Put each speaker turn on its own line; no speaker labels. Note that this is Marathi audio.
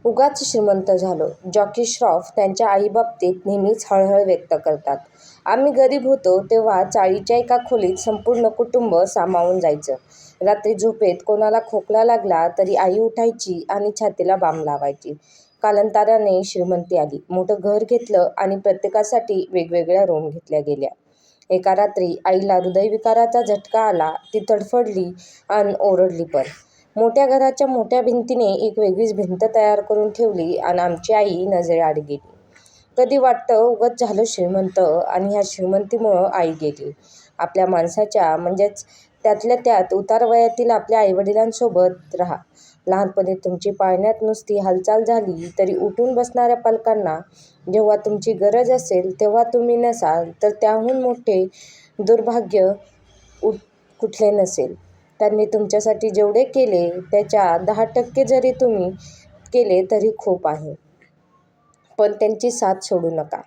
उगाच श्रीमंत झालो. जॅकी श्रॉफ त्यांच्या आईबाबतीत नेहमीच हळहळ व्यक्त करतात. आम्ही गरीब होतो तेव्हा चाळीच्या एका खोलीत संपूर्ण कुटुंब सामावून जायचं. रात्री झोपेत कोणाला खोकला लागला तरी आई उठायची आणि छातीला बाम लावायची. कालांतराने श्रीमंती आली. मोठं घर घेतलं आणि प्रत्येकासाठी वेगवेगळ्या रूम घेतल्या गेल्या. एका रात्री आईला हृदयविकाराचा झटका आला. ती तडफडली अन ओरडली पण. मोठ्या घराच्या मोठ्या भिंतीने एक वेगळीच भिंत तयार करून ठेवली आणि आमची आई नजरेआड गेली. कधी वाटतं उगाच झालो श्रीमंत आणि ह्या श्रीमंतीमुळं आई गेली. आपल्या माणसाच्या म्हणजेच त्यातल्या त्यात उतारवयातील आपल्या आईवडिलांसोबत राहा. लहानपणी तुमची पाळण्यात नुसती हालचाल झाली तरी उठून बसणाऱ्या पालकांना जेव्हा तुमची गरज असेल तेव्हा तुम्ही नसाल तर त्याहून मोठे दुर्भाग्य कुठले नसेल. त्यांनी तुमच्यासाठी जेवढे केले त्याच्या 10% जरी तुम्ही केले तरी खूप आहे. पण त्यांची साथ सोडू नका.